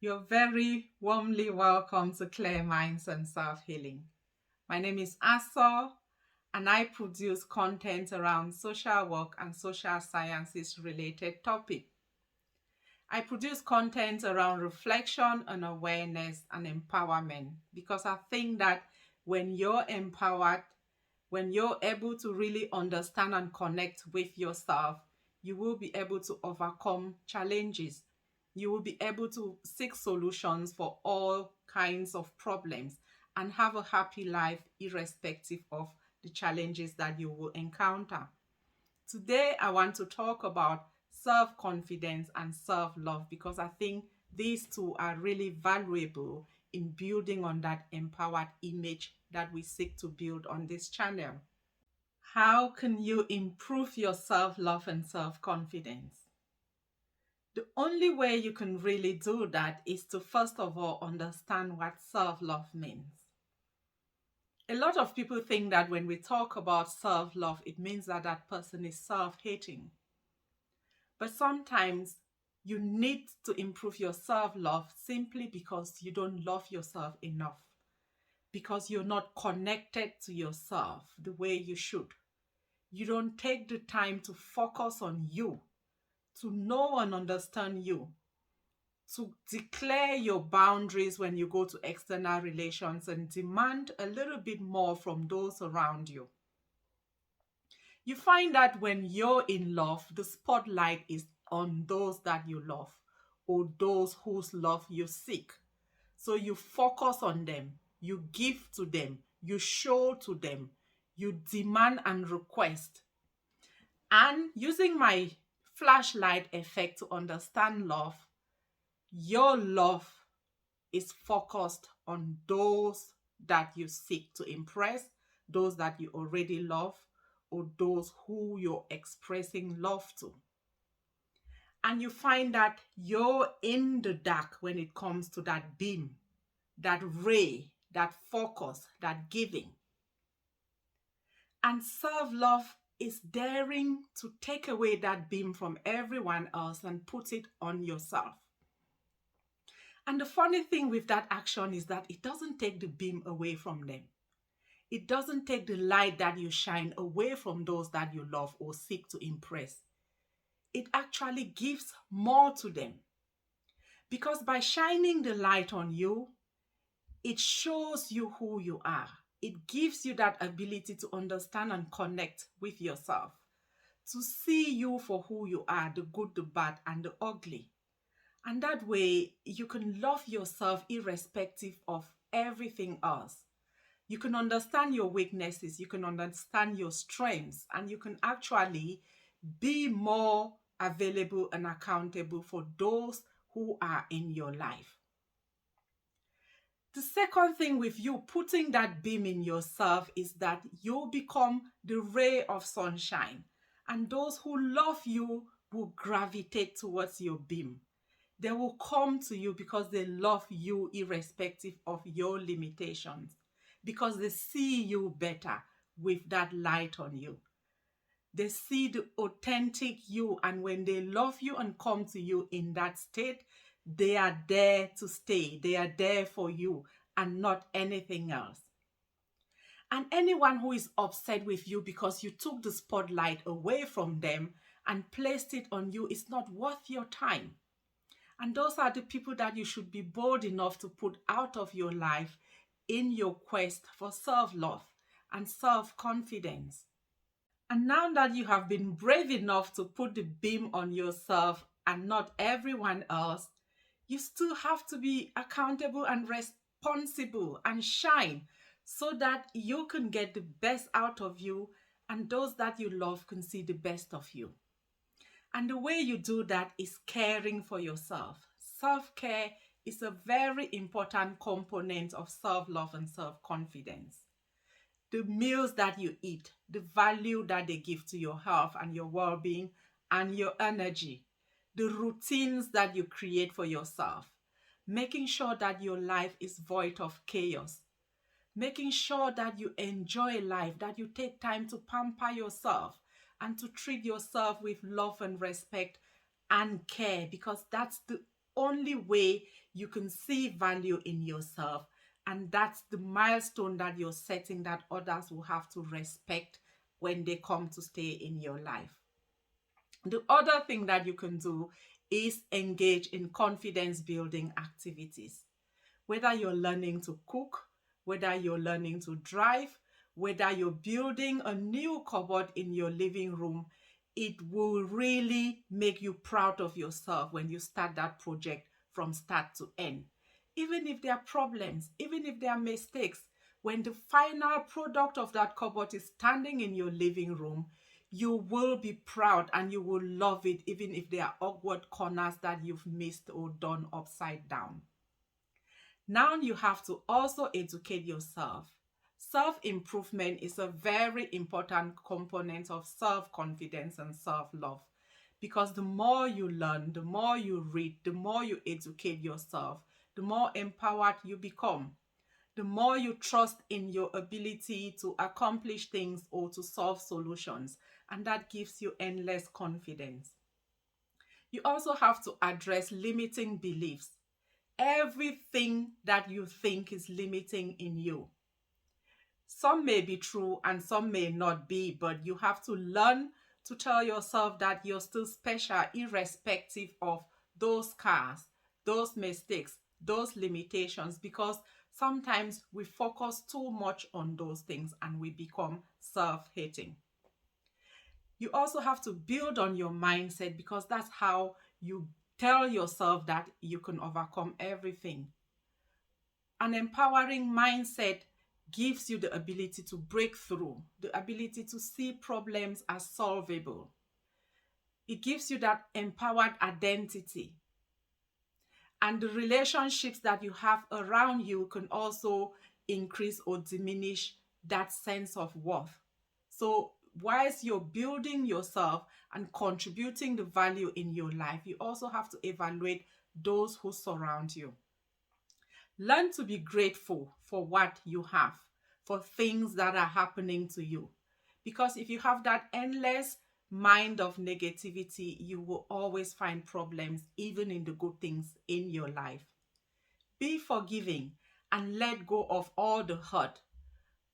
You're very warmly welcome to Clear Minds and Self Healing. My name is Asa, and I produce content around social work and social sciences related topics. I produce content around reflection and awareness and empowerment because I think that when you're empowered, when you're able to really understand and connect with yourself, you will be able to overcome challenges. You will be able to seek solutions for all kinds of problems and have a happy life irrespective of the challenges that you will encounter. Today, I want to talk about self confidence and self love because I think these two are really valuable in building on that empowered image that we seek to build on this channel. How can you improve your self love and self confidence? The only way you can really do that is to first of all understand what self love means. A lot of people think that when we talk about self love, it means that that person is self hating. But sometimes you need to improve your self love simply because you don't love yourself enough, because you're not connected to yourself the way you should. You don't take the time to focus on you, to know and understand you, to declare your boundaries when you go to external relations and demand a little bit more from those around you. You find that when you're in love, the spotlight is on those that you love or those whose love you seek. So you focus on them, you give to them, you show to them, you demand and request. And using my flashlight effect to understand love, your love is focused on those that you seek to impress, those that you already love, or those who you're expressing love to. And you find that you're in the dark when it comes to that beam, that ray, that focus, that giving. And self love is daring to take away that beam from everyone else and put it on yourself. And the funny thing with that action is that it doesn't take the beam away from them. It doesn't take the light that you shine away from those that you love or seek to impress. It actually gives more to them. Because by shining the light on you, it shows you who you are. It gives you that ability to understand and connect with yourself, to see you for who you are, the good, the bad, and the ugly. And that way, you can love yourself irrespective of everything else. You can understand your weaknesses, you can understand your strengths, and you can actually be more available and accountable for those who are in your life. The second thing with you putting that beam in yourself is that you become the ray of sunshine, and those who love you will gravitate towards your beam. They will come to you because they love you irrespective of your limitations, because they see you better with that light on you. They see the authentic you, and when they love you and come to you in that state, they are there to stay. They are there for you and not anything else. And anyone who is upset with you because you took the spotlight away from them and placed it on you is not worth your time. And those are the people that you should be bold enough to put out of your life in your quest for self-love and self-confidence. And now that you have been brave enough to put the beam on yourself and not everyone else, you still have to be accountable and responsible and shine so that you can get the best out of you and those that you love can see the best of you. And the way you do that is caring for yourself. Self-care is a very important component of self-love and self-confidence. The meals that you eat, the value that they give to your health and your well-being and your energy, the routines that you create for yourself, making sure that your life is void of chaos, making sure that you enjoy life, that you take time to pamper yourself and to treat yourself with love and respect and care, because that's the only way you can see value in yourself. And that's the milestone that you're setting that others will have to respect when they come to stay in your life. The other thing that you can do is engage in confidence building activities. Whether you're learning to cook, whether you're learning to drive, whether you're building a new cupboard in your living room, it will really make you proud of yourself when you start that project from start to end. Even if there are problems, even if there are mistakes, when the final product of that cupboard is standing in your living room, you will be proud and you will love it, even if there are awkward corners that you've missed or done upside down. Now you have to also educate yourself. Self-improvement is a very important component of self-confidence and self-love, because the more you learn, the more you read, the more you educate yourself, the more empowered you become, the more you trust in your ability to accomplish things or to solve solutions, and that gives you endless confidence. You also have to address limiting beliefs. Everything that you think is limiting in you, some may be true and some may not be, but you have to learn to tell yourself that you're still special, irrespective of those scars, those mistakes, those limitations, because sometimes we focus too much on those things and we become self-hating. You also have to build on your mindset, because that's how you tell yourself that you can overcome everything. An empowering mindset gives you the ability to break through, the ability to see problems as solvable. It gives you that empowered identity. And the relationships that you have around you can also increase or diminish that sense of worth. So, whilst you're building yourself and contributing the value in your life, you also have to evaluate those who surround you. Learn to be grateful for what you have, for things that are happening to you. Because if you have that endless mind of negativity, you will always find problems, even in the good things in your life. Be forgiving and let go of all the hurt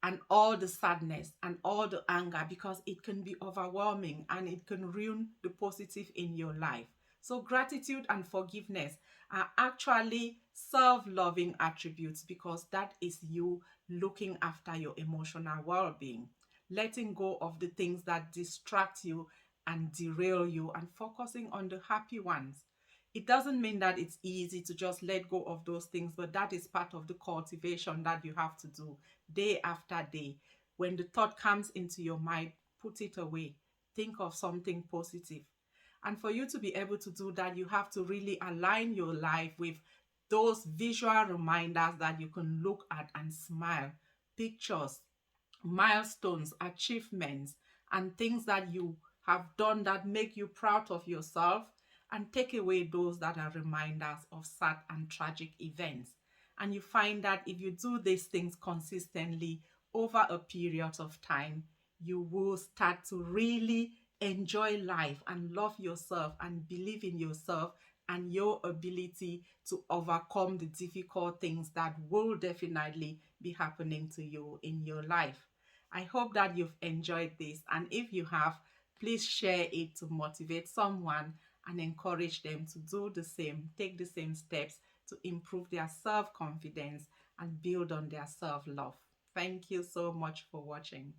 and all the sadness and all the anger, because it can be overwhelming and it can ruin the positive in your life. So gratitude and forgiveness are actually self-loving attributes, because that is you looking after your emotional well-being, letting go of the things that distract you and derail you and focusing on the happy ones. It doesn't mean that it's easy to just let go of those things, but that is part of the cultivation that you have to do day after day. When the thought comes into your mind, put it away. Think of something positive. And for you to be able to do that, you have to really align your life with those visual reminders that you can look at and smile. Pictures, milestones, achievements, and things that you have done that make you proud of yourself, and take away those that are reminders of sad and tragic events. And you find that if you do these things consistently over a period of time, you will start to really enjoy life and love yourself and believe in yourself and your ability to overcome the difficult things that will definitely be happening to you in your life. I hope that you've enjoyed this, and if you have, please share it to motivate someone and encourage them to do the same, take the same steps to improve their self-confidence and build on their self-love. Thank you so much for watching.